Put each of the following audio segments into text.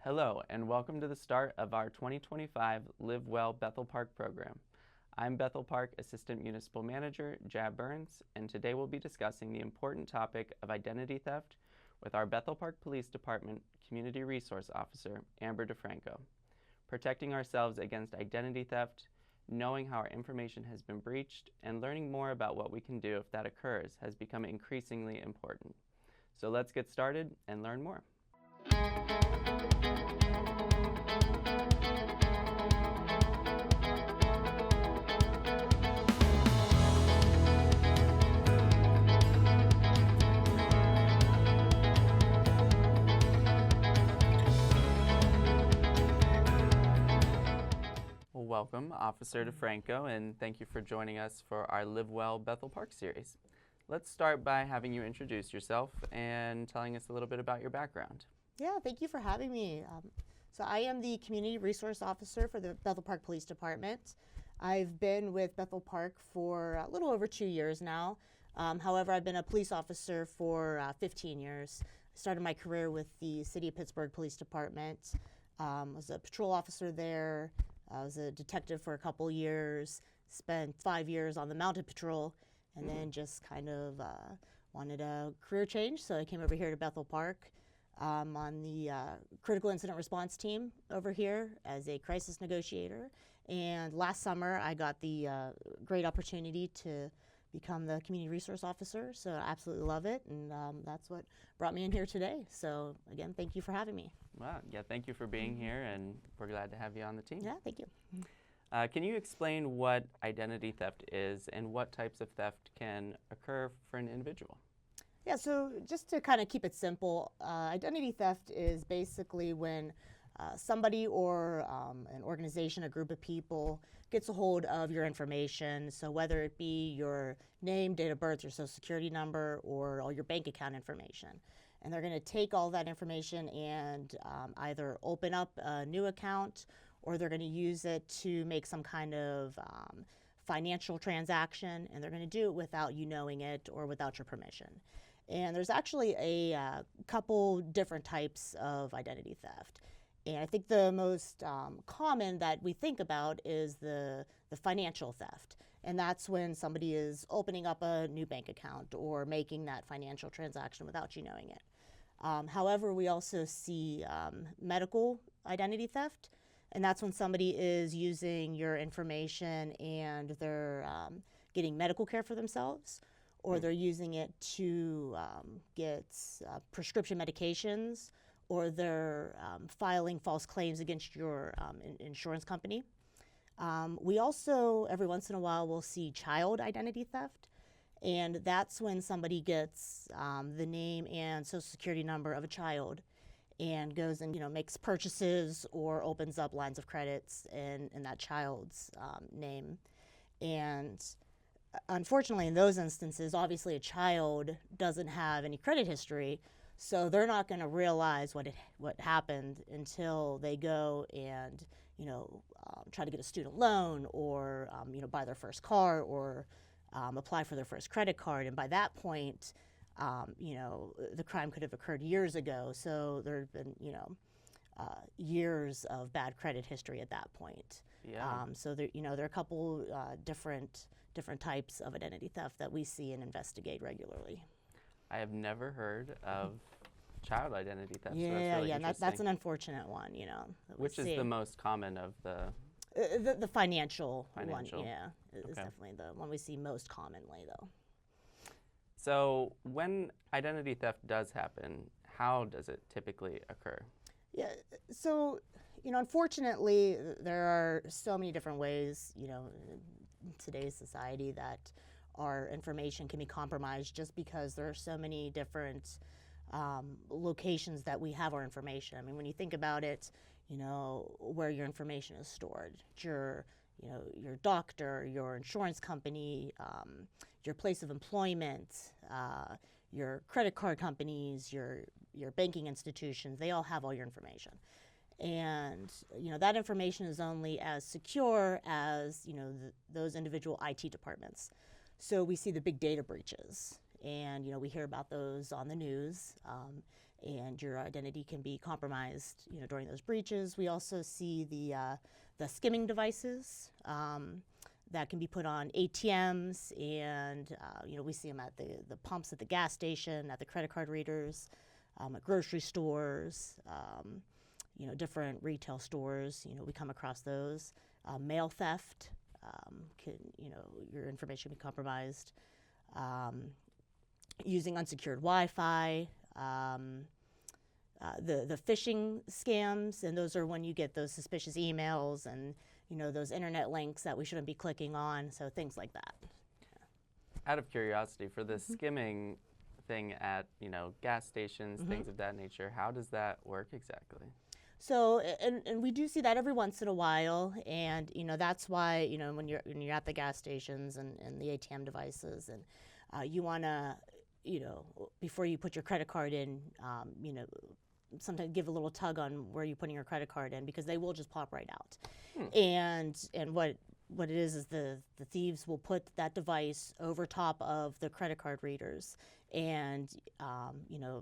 Hello, and welcome to the start of our 2025 Live Well Bethel Park program. I'm Bethel Park Assistant Municipal Manager Jab Burns, and today we'll be discussing the important topic of identity theft with our Bethel Park Police Department Community Resource Officer, Amber DeFranco. Protecting ourselves against identity theft, knowing how our information has been breached, and learning more about what we can do if that occurs has become increasingly important. So let's get started and learn more. Well, welcome, Officer DeFranco, and thank you for joining us for our Live Well Bethel Park series. Let's start by having you introduce yourself and telling us a little bit about your background. Yeah, thank you for having me. So I am the Community Resource Officer for the Bethel Park Police Department. I've been with Bethel Park for a little over 2 years now. However, I've been a police officer for 15 years. I started my career with the City of Pittsburgh Police Department. I was a patrol officer there. I was a detective for a couple years, spent 5 years on the mounted patrol, and then just kind of wanted a career change, so I came over here to Bethel Park. On the critical incident response team over here as a crisis negotiator. And last summer, I got the great opportunity to become the community resource officer. So I absolutely love it. And that's what brought me in here today. So again, thank you for having me. Wow, yeah, thank you for being here, and we're glad to have you on the team. Yeah, thank you. Can you explain what identity theft is and what types of theft can occur for an individual? Yeah, so just to kind of keep it simple, identity theft is basically when somebody or an organization, a group of people gets a hold of your information. So whether it be your name, date of birth, your social security number, or all your bank account information. And they're going to take all that information and either open up a new account, or they're going to use it to make some kind of financial transaction, and they're going to do it without you knowing it or without your permission. And there's actually a couple different types of identity theft. And I think the most common that we think about is the financial theft. And that's when somebody is opening up a new bank account or making that financial transaction without you knowing it. However, we also see medical identity theft. And that's when somebody is using your information and they're getting medical care for themselves, or they're using it to get prescription medications, or they're filing false claims against your insurance company. We also, every once in a while, will see child identity theft. And that's when somebody gets the name and social security number of a child and goes and makes purchases or opens up lines of credits in that child's name. And unfortunately, in those instances, obviously a child doesn't have any credit history, so they're not going to realize what happened until they go and try to get a student loan or buy their first car or apply for their first credit card. And by that point, the crime could have occurred years ago. So there have been years of bad credit history at that point. Yeah. So there are a couple different types of identity theft that we see and investigate regularly. I have never heard of child identity theft. Yeah, so that's really interesting. That's an unfortunate one. That Which is the most common of the? The financial one. Financial. Yeah, is Okay. definitely the one we see most commonly, though. So when identity theft does happen, how does it typically occur? Yeah, so, unfortunately, there are so many different ways, in today's society that our information can be compromised just because there are so many different locations that we have our information. I mean, when you think about it, where your information is stored, your doctor, your insurance company, your place of employment, your credit card companies, your banking institutions, they all have all your information. And that information is only as secure as those individual IT departments. So we see the big data breaches, and we hear about those on the news. and your identity can be compromised, during those breaches. We also see the skimming devices that can be put on ATMs, and we see them at the pumps at the gas station, at the credit card readers, at grocery stores, different retail stores. We come across those. Mail theft can, your information can be compromised. Using unsecured Wi-Fi. The phishing scams, and those are when you get those suspicious emails and those internet links that we shouldn't be clicking on, so things like that. Out of curiosity, for the skimming thing at gas stations, things of that nature, how does that work exactly? So, and we do see that every once in a while, and that's why when you're at the gas stations and the ATM devices, and you want to before you put your credit card in, sometimes give a little tug on where you're putting your credit card in, because they will just pop right out. And what it is the thieves will put that device over top of the credit card readers, and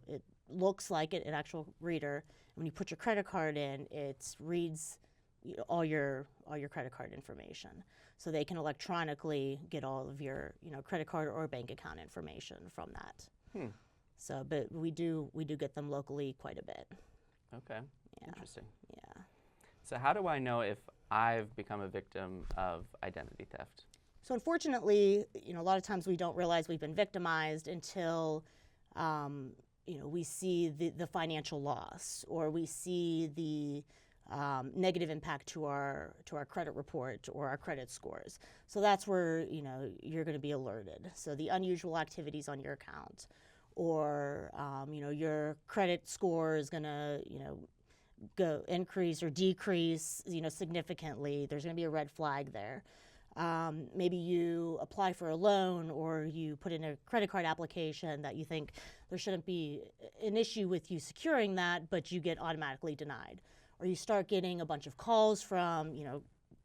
it looks like an actual reader. When you put your credit card in, it reads all your credit card information, so they can electronically get all of your credit card or bank account information from that. So, but we do get them locally quite a bit. Okay. Yeah. Interesting. Yeah. So how do I know if I've become a victim of identity theft? So unfortunately, a lot of times we don't realize we've been victimized until we see the financial loss, or we see the negative impact to our credit report or our credit scores. So that's where you're going to be alerted. So the unusual activities on your account, or your credit score is going to go increase or decrease significantly. There's going to be a red flag there. Maybe you apply for a loan, or you put in a credit card application that you think there shouldn't be an issue with you securing that, but you get automatically denied. Or you start getting a bunch of calls from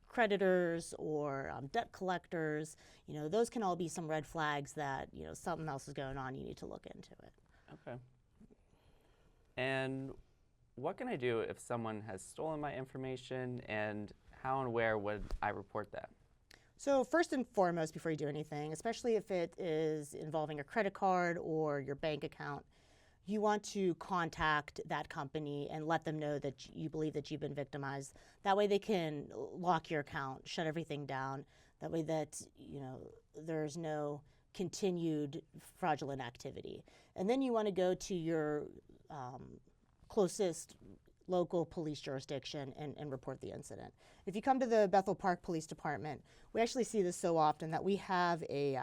creditors or debt collectors. Those can all be some red flags that something else is going on. You need to look into it. Okay. And what can I do if someone has stolen my information, and how and where would I report that? So first and foremost, before you do anything, especially if it is involving a credit card or your bank account, you want to contact that company and let them know that you believe that you've been victimized. That way they can lock your account, shut everything down. That way that there's no continued fraudulent activity. And then you want to go to your closest local police jurisdiction and report the incident. If you come to the Bethel Park Police Department, we actually see this so often that we have a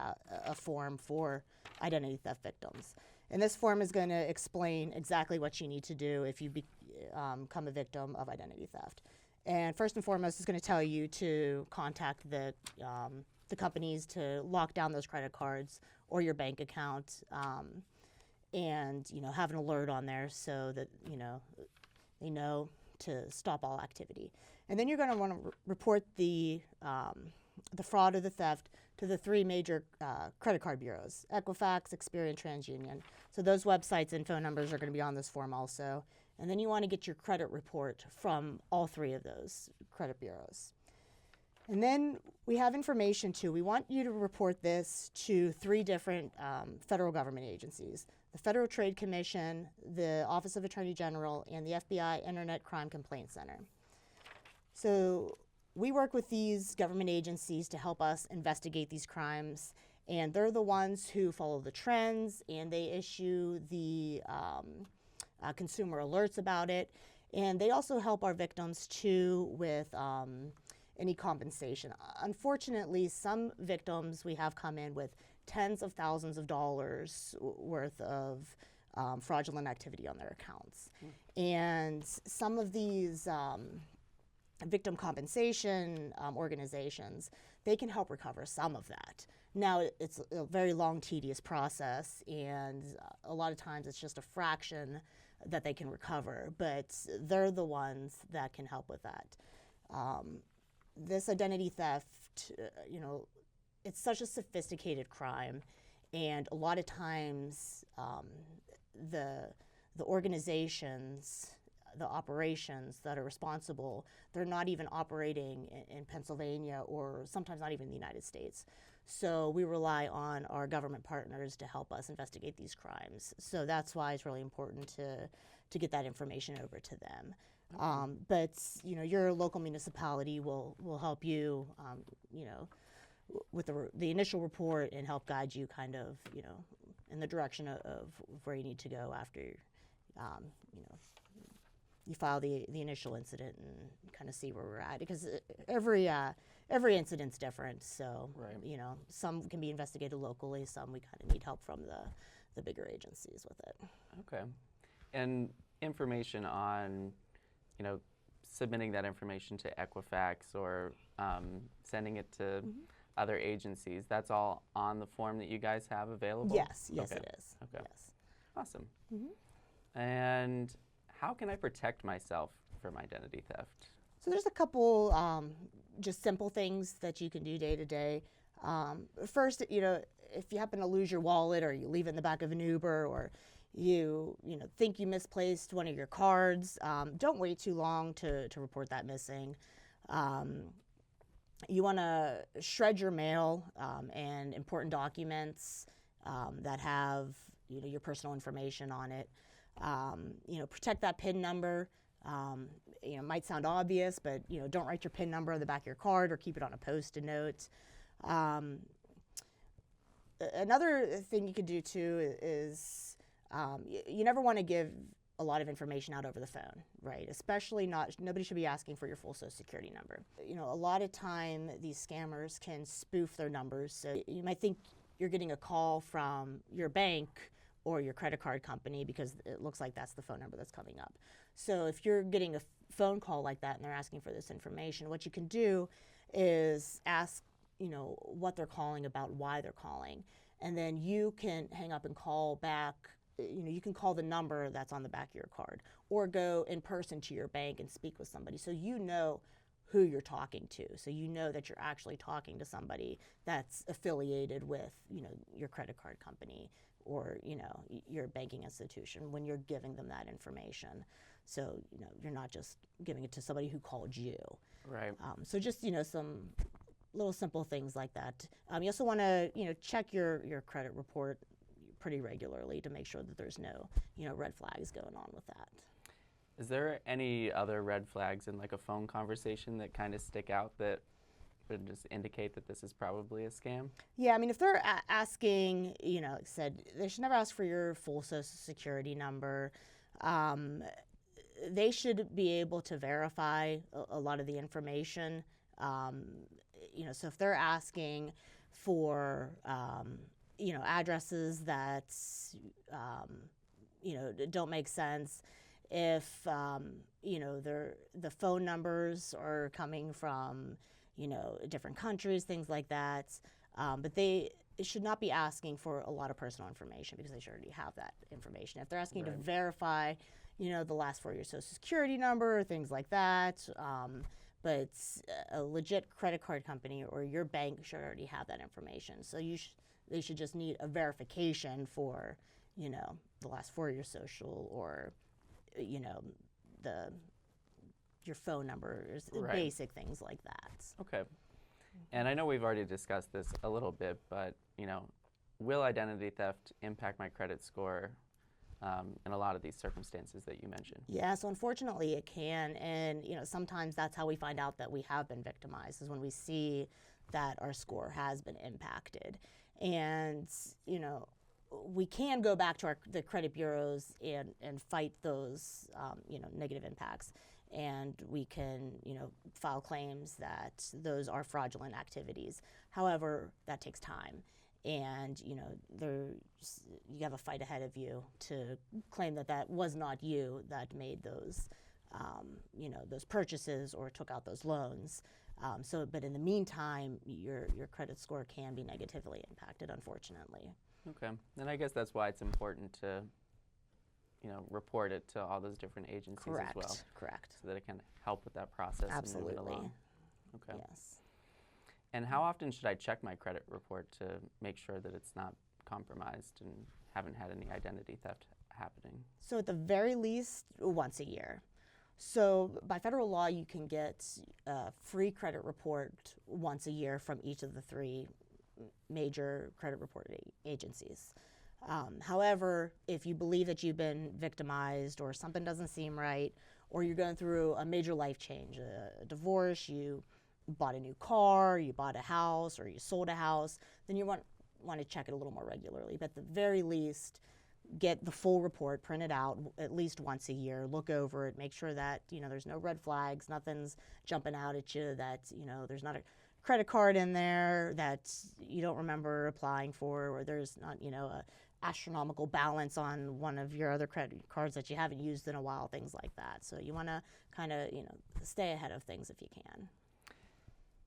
form for identity theft victims. And this form is going to explain exactly what you need to do if you become a victim of identity theft. And first and foremost, it's going to tell you to contact the companies to lock down those credit cards or your bank account, and have an alert on there so that they know to stop all activity. And then you're going to want to report the fraud or the theft to the three major credit card bureaus: Equifax, Experian, TransUnion. So those websites and phone numbers are going to be on this form also. And then you want to get your credit report from all three of those credit bureaus. And then we have information too. We want you to report this to three different federal government agencies: the Federal Trade Commission, the Office of Attorney General, and the FBI Internet Crime Complaint Center. So we work with these government agencies to help us investigate these crimes, and they're the ones who follow the trends, and they issue the consumer alerts about it. And they also help our victims too with any compensation. Unfortunately, some victims we have come in with tens of thousands of dollars worth of fraudulent activity on their accounts. And some of these victim compensation organizations, they can help recover some of that. Now, it's a very long, tedious process, and a lot of times it's just a fraction that they can recover, but they're the ones that can help with that. This identity theft, it's such a sophisticated crime, and a lot of times the the organizations, the operations that are responsible, they're not even operating in Pennsylvania or sometimes not even the United States. So we rely on our government partners to help us investigate these crimes. So that's why it's really important to get that information over to them. But your local municipality will help you, with the initial report and help guide you kind of, in the direction of where you need to go after, you file the initial incident and kind of see where we're at, because every incident's different. So Right. some can be investigated locally, some we kind of need help from the bigger agencies with it. Okay. And information on, submitting that information to Equifax or sending it to other agencies, that's all on the form that you guys have available? Yes, Okay. it is. Okay. Yes. Awesome. And how can I protect myself from identity theft? So there's a couple just simple things that you can do day to day. First, if you happen to lose your wallet or you leave it in the back of an Uber, or you think you misplaced one of your cards, don't wait too long to report that missing. You want to shred your mail and important documents that have your personal information on it. Protect that PIN number. It might sound obvious, but don't write your PIN number on the back of your card or keep it on a Post-it note. Another thing you could do too is you never want to give a lot of information out over the phone, right? Especially nobody should be asking for your full Social Security number. A lot of time these scammers can spoof their numbers. So you might think you're getting a call from your bank or your credit card company because it looks like that's the phone number that's coming up. So if you're getting a phone call like that and they're asking for this information, what you can do is ask, what they're calling about, why they're calling, and then you can hang up and call back. You can call the number that's on the back of your card, or go in person to your bank and speak with somebody, so you know who you're talking to. So you know that you're actually talking to somebody that's affiliated with, your credit card company or, your banking institution when you're giving them that information. So, you're not just giving it to somebody who called you. Right. So just, some little simple things like that. You also want to, check your credit report pretty regularly to make sure that there's no, red flags going on with that. Is there any other red flags in like a phone conversation that kind of stick out that would just indicate that this is probably a scam? Yeah, if they're asking, like I said, they should never ask for your full Social Security number. They should be able to verify a lot of the information. So if they're asking for, addresses that, don't make sense, if, the phone numbers are coming from, different countries, things like that. But they should not be asking for a lot of personal information because they should already have that information. If they're asking to verify, the last 4 of your Social Security number, things like that, but a legit credit card company or your bank should already have that information. So they should just need a verification for, the last 4 of your social, or, your phone numbers, basic things like that. Okay. And I know we've already discussed this a little bit, but, will identity theft impact my credit score in a lot of these circumstances that you mentioned? Yeah, so unfortunately it can, and sometimes that's how we find out that we have been victimized, is when we see that our score has been impacted. And we can go back to the credit bureaus and fight those negative impacts, and we can file claims that those are fraudulent activities. However, that takes time. And you have a fight ahead of you to claim that was not you that made those those purchases or took out those loans. But in the meantime, your credit score can be negatively impacted, unfortunately. Okay, and I guess that's why it's important to report it to all those different agencies as well. Correct. So that it can help with that process. Absolutely. And move it along. Okay. Yes. And how often should I check my credit report to make sure that it's not compromised and haven't had any identity theft happening? So at the very least, once a year. So by federal law, you can get a free credit report once a year from each of the three major credit reporting agencies. However, if you believe that you've been victimized or something doesn't seem right, or you're going through a major life change, a divorce, you bought a new car, you bought a house, or you sold a house, then you want to check it a little more regularly. But at the very least, get the full report printed out at least once a year, look over it, make sure that, there's no red flags, nothing's jumping out at you, that, there's not a credit card in there that you don't remember applying for, or there's not, a astronomical balance on one of your other credit cards that you haven't used in a while, things like that. So you want to kind of, stay ahead of things if you can.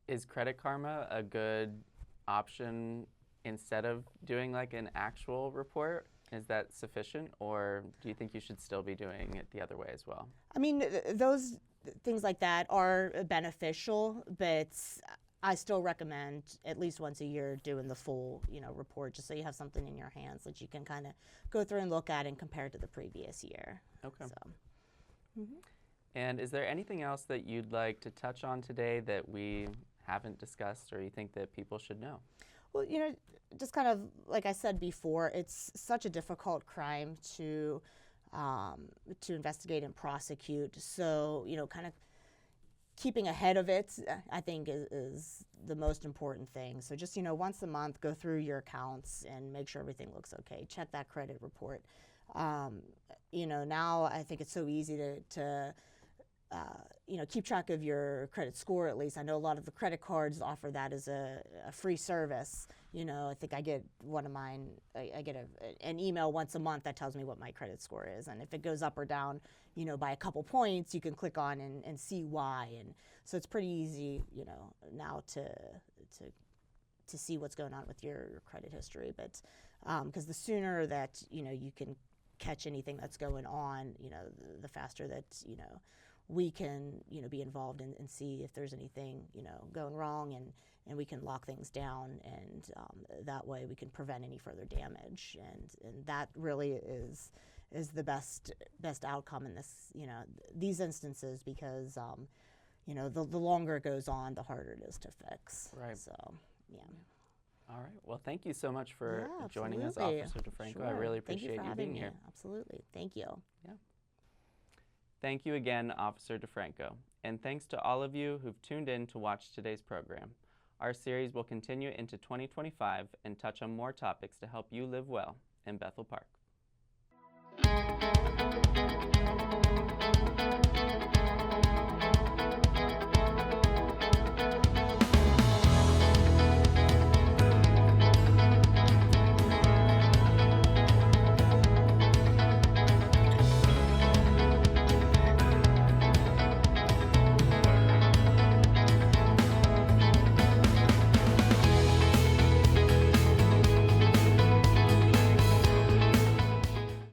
Is Credit Karma a good option instead of doing like an actual report? Is that sufficient, or do you think you should still be doing it the other way as well? I mean, those things like that are beneficial, but I still recommend at least once a year doing the full, report, just so you have something in your hands that you can kind of go through and look at and compare to the previous year. Okay. So. And is there anything else that you'd like to touch on today that we haven't discussed, or you think that people should know? Well, just kind of like I said before, it's such a difficult crime to investigate and prosecute. So, kind of keeping ahead of it, I think, is the most important thing. So just, once a month, go through your accounts and make sure everything looks okay. Check that credit report. Now I think it's so easy to keep track of your credit score. At least I know a lot of the credit cards offer that as a free service. I think I get one of mine, I get an email once a month that tells me what my credit score is. And if it goes up or down, by a couple points, you can click on and see why. And so it's pretty easy, now to see what's going on with your credit history. But because the sooner that, you can catch anything that's going on, the faster that, we can, be involved and see if there's anything, going wrong, and we can lock things down, and that way we can prevent any further damage. And that really is the best outcome in this, these instances, because, the longer it goes on, the harder it is to fix. Right. So, yeah. All right. Well, thank you so much for Yeah, joining us, absolutely. Officer DeFranco. Sure. I really Thank appreciate you for you having being me. here. Absolutely. Thank you. Yeah. Thank you again, Officer DeFranco. And thanks to all of you who've tuned in to watch today's program. Our series will continue into 2025 and touch on more topics to help you live well in Bethel Park.